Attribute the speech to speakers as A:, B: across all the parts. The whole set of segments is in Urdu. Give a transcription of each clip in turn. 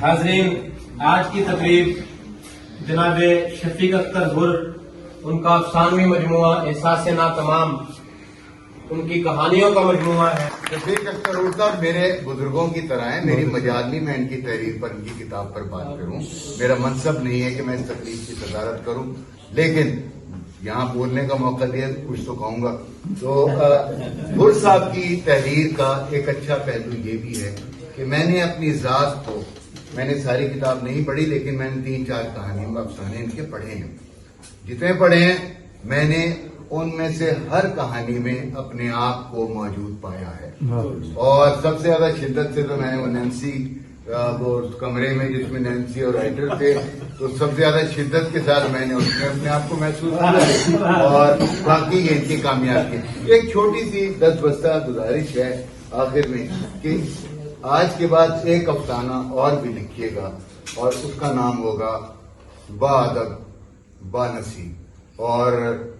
A: حاضرین، آج کی تقریب جناب شفیق اختر حر، ان کا افسانوی مجموعہ احساس ناتمام، ان کی کہانیوں کا مجموعہ ہے۔
B: شفیق اختر حر صاحب میرے بزرگوں کی طرح ہیں، میری مجال نہیں میں ان کی تحریر پر، ان کی کتاب پر بات کروں۔ میرا منصب نہیں ہے کہ میں اس تقریب کی صدارت کروں، لیکن یہاں بولنے کا موقع دیا کچھ تو کہوں گا۔ تو حر صاحب کی تحریر کا ایک اچھا پہلو یہ بھی ہے کہ میں نے اپنی ذات کو، میں نے ساری کتاب نہیں پڑھی لیکن میں نے 3-4 کہانیوں کا افسانے ان کے پڑھے ہیں۔ جتنے پڑھے ہیں میں نے ان میں سے ہر کہانی میں اپنے آپ کو موجود پایا ہے، اور سب سے زیادہ شدت سے تو میں نے وہ نینسی، وہ کمرے میں جس میں نینسی اور رائٹر تھے، تو سب سے زیادہ شدت کے ساتھ میں نے اس میں اپنے آپ کو محسوس کیا، اور باقی یہ ان کی کامیابی۔ ایک چھوٹی سی 10 بستہ گزارش ہے آخر میں کہ آج کے بعد ایک افسانہ اور بھی لکھیے گا، اور اس کا نام ہوگا با ادب با نصیب، اور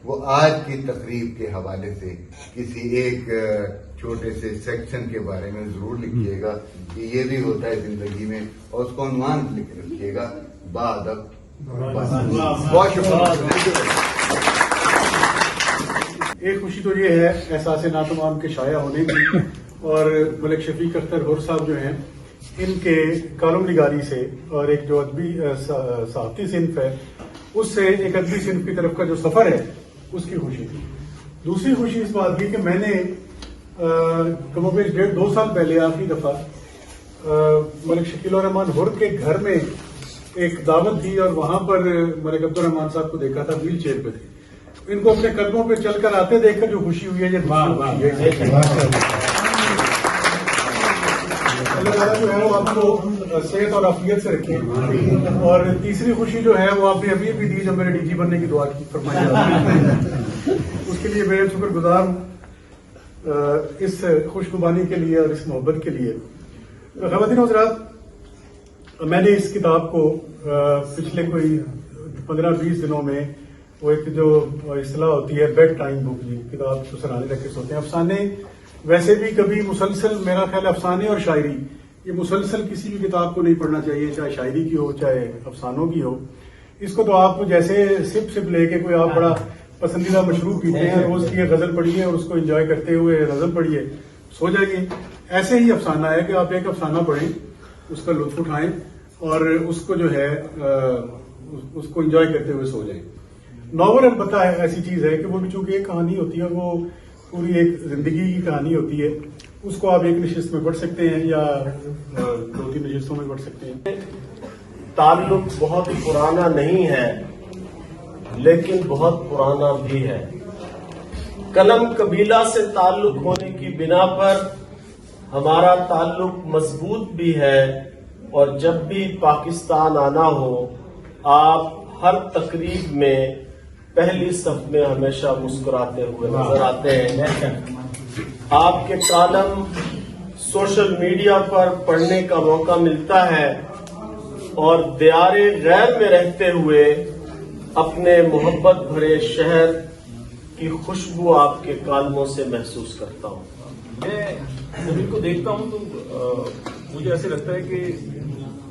B: وہ آج کی تقریب کے حوالے سے کسی ایک چھوٹے سے سیکشن کے بارے میں ضرور لکھیے گا کہ یہ بھی ہوتا ہے زندگی میں، اور اس کو عنوان لکھ رکھیے گا با ادب با نصیب۔ بہت شکریہ۔
C: ایک خوشی تو یہ ہے احساس ناتمام کے شائع ہونے کی، اور ملک شفیق اختر حر صاحب جو ہیں ان کے کالم نگاری سے اور ایک جو ادبی صحافتی صنف ہے اس سے ایک ادبی صنف کی طرف کا جو سفر ہے اس کی خوشی تھی۔ دوسری خوشی اس بات کی کہ میں نے کم و بیش 1.5-2 سال پہلے آخری دفعہ ملک شکیل الرحمان حر کے گھر میں ایک دعوت تھی، اور وہاں پر ملک عبد الرحمان صاحب کو دیکھا تھا، ویل چیئر پہ تھے۔ ان کو اپنے قدموں پہ چل کر آتے دیکھ کر جو خوشی ہوئی ہے یہ اللہ تعالیٰ جو ہے وہ آپ کو صحت اور عافیت سے رکھے۔ اور تیسری خوشی جو ہے وہ آپ نے ابھی دی جب میرے ڈی جی بننے کی دعا کی فرمائی، اس کے لیے میں شکر گزار ہوں، اس خوشگوانی کے لیے اور اس محبت کے لیے۔ خواتین و حضرات، میں نے اس کتاب کو پچھلے کوئی 15-20 دنوں میں وہ ایک جو اصطلاح ہوتی ہے بیڈ ٹائم بک، کتاب کو سرانے رکھ کے سوتے ہیں۔ افسانے ویسے بھی کبھی مسلسل، میرا خیال افسانے اور شاعری یہ مسلسل کسی بھی کتاب کو نہیں پڑھنا چاہیے، چاہے شاعری کی ہو چاہے افسانوں کی ہو۔ اس کو تو آپ جیسے سپ لے کے کوئی آپ بڑا پسندیدہ مشروب پیتے ہیں، روز کی ایک غزل پڑھیے اور اس کو انجوائے کرتے ہوئے نظم پڑھیے، سو جائیے۔ ایسے ہی افسانہ ہے کہ آپ ایک افسانہ پڑھیں، اس کا لطف اٹھائیں، اور اس کو جو ہے اس کو انجوائے کرتے ہوئے سو جائیں۔ ناول البتہ ایسی چیز ہے کہ وہ بھی چونکہ ایک کہانی ہوتی ہے اور وہ پوری ایک زندگی کی کہانی ہوتی ہے، اس کو آپ ایک نشست میں پڑھ سکتے ہیں یا 2-3 نشستوں میں پڑھ سکتے ہیں۔
D: تعلق بہت پرانا نہیں ہے لیکن بہت پرانا بھی ہے۔ کلم قبیلہ سے تعلق ہونے کی بنا پر ہمارا تعلق مضبوط بھی ہے، اور جب بھی پاکستان آنا ہو آپ ہر تقریب میں پہلی صف میں ہمیشہ مسکراتے ہوئے نظر آتے ہیں۔ آپ کے کالم سوشل میڈیا پر پڑھنے کا موقع ملتا ہے، اور دیار غیر میں رہتے ہوئے اپنے محبت بھرے شہر کی خوشبو آپ کے کالموں سے محسوس کرتا ہوں۔
E: میں جب ان کو دیکھتا ہوں تو مجھے ایسے لگتا ہے کہ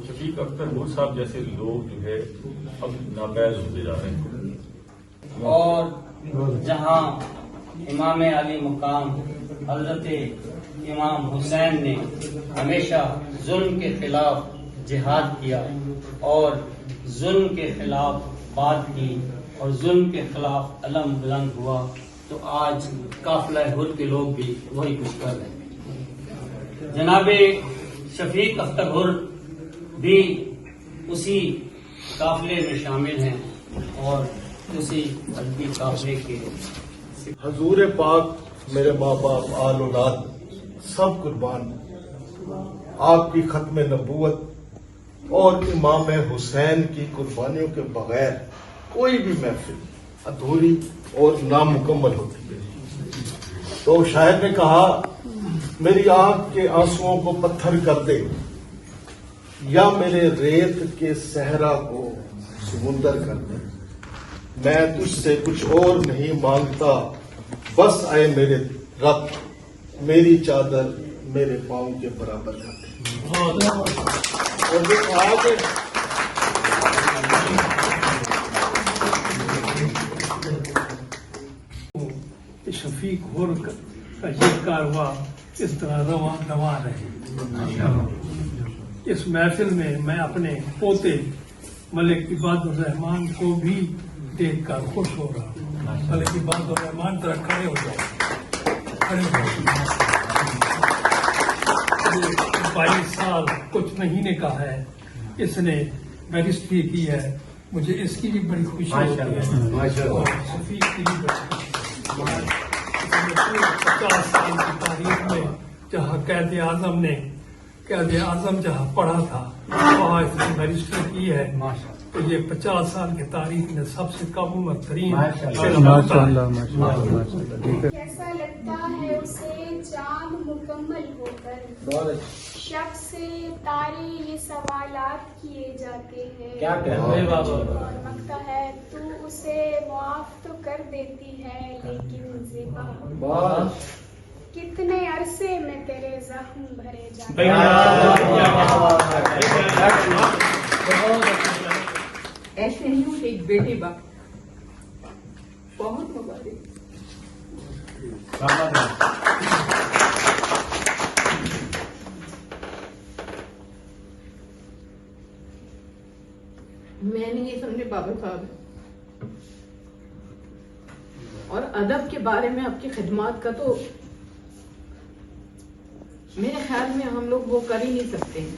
E: شفیق اختر حر صاحب جیسے لوگ جو ہے اب ناپید ہوتے جا رہے ہیں،
F: اور جہاں امام علی مقام حضرت امام حسین نے ہمیشہ ظلم کے خلاف جہاد کیا اور ظلم کے خلاف بات کی اور ظلم کے خلاف علم بلند ہوا، تو آج قافلہ حر کے لوگ بھی وہی کچھ کر رہے ہیں۔ جناب شفیق اختر حر بھی اسی قافلے میں شامل ہیں اور اسی ادبی قافلے کے۔
D: حضور پاک، میرے ماں باپ، آل اولاد سب قربان، آپ کی ختم نبوت اور امام حسین کی قربانیوں کے بغیر کوئی بھی محفل ادھوری اور نامکمل ہوتی ہے۔ تو شاعر نے کہا، میری آنکھ کے آنسوؤں کو پتھر کر دے، یا میرے ریت کے صحرا کو سمندر کر دے، میں تجھ سے کچھ اور نہیں مانگتا، بس آئے میرے رب، میری چادر میرے پاؤں کے برابر کر دے۔ اور جو آج
C: شفیق غور کا یہ کارواں اس طرح رواں دواں رہے. اس محفل میں میں اپنے پوتے ملک عباد الرحمان کو بھی دیکھ کر خوش ہو رہا ہوں. ملک عباد الرحمان ذرا کھڑے ہو جائے. 22 سال کچھ مہینے کا ہے. اس نے بیرسٹری کی ہے. مجھے اس کی بھی بڑی خوشی ہوتی ہے اور شفیق کی بھی بڑی خوشی. 50 سال کی تاریخ میں جہاں قائد اعظم جہاں پڑھا تھا وہاں اس نے بیرسٹری کی ہے. تو یہ 50 سال کی تاریخ میں سب سے کم عمر ترین.
G: کیسا لگتا ہے اسے چاند مکمل ہو کر. شب سے تارے یہ سوالات کیے جاتے ہیں اور مانگتا ہے تو اسے معاف تو کر دیتی ہے لیکن زیبا کتنے عرصے میں تیرے زخم بھرے جاتے ہیں.
H: ایسے ہی ہوں ایک بیٹے باپ بہت مبارک. میں نے یہ سمجھے بابا صاحب اور ادب کے بارے میں آپ کی خدمات کا تو میرے خیال میں ہم لوگ وہ کر ہی نہیں سکتے ہیں.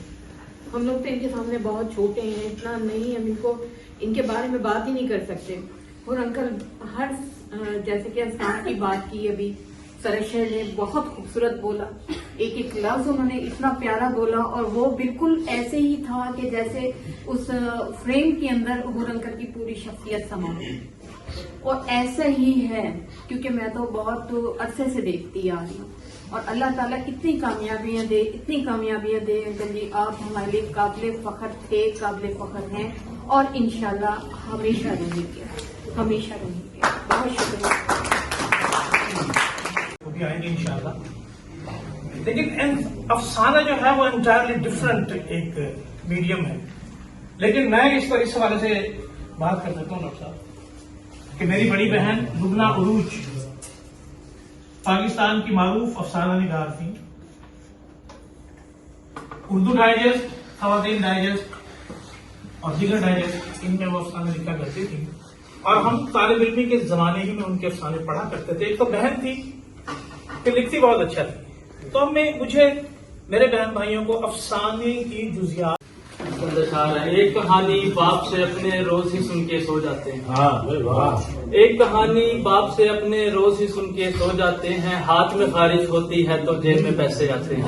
H: ہم لوگ تو ان کے سامنے بہت چھوٹے ہیں. اتنا نہیں ہم ان کے بارے میں بات ہی نہیں کر سکتے. اور انکل ہر جیسے کہ اسلام کی بات کی ابھی سرشہ نے بہت خوبصورت بولا. ایک ایک لفظ انہوں نے اتنا پیارا بولا اور وہ بالکل ایسے ہی تھا کہ جیسے اس فریم کے اندر حور انکل کی پوری شخصیت سما ہوئی. اور ایسا ہی ہے کیونکہ میں تو بہت عرصے سے دیکھتی آ رہی ہوں. اور اللہ تعالیٰ اتنی کامیابیاں دے انکل جی. آپ ہمارے لیے قابل فخر تھے, قابل فخر ہیں اور انشاءاللہ ہمیشہ رہیں گے. بہت شکریہ.
I: بھی آئیں گے انشاءاللہ. لیکن افسانہ جو ہے وہ انٹائرلی ڈفرنٹ ایک میڈیم ہے. لیکن میں اس پر اس حوالے سے بات کر دیتا ہوں ڈاکٹر صاحب کہ میری بڑی بہن لبنہ عروج پاکستان کی معروف افسانہ نگار تھی. اردو ڈائجسٹ, خواتین ڈائجسٹ اور دیگر ڈائجسٹ ان میں وہ افسانے لکھا کرتی تھی اور ہم طالب علمی کے زمانے ہی میں ان کے افسانے پڑھا کرتے تھے. ایک تو بہن تھی کہ لکھتی بہت اچھا تھی. تو مجھے میرے بہن بھائیوں کو افسانے کی جزیات.
F: ایک کہانی باپ سے اپنے روز ہی سن کے سو جاتے ہیں. ایک کہانی باپ سے اپنے روز ہی سن کے سو جاتے ہیں. ہاتھ میں خارج ہوتی ہے تو جیب میں پیسے آتے ہیں.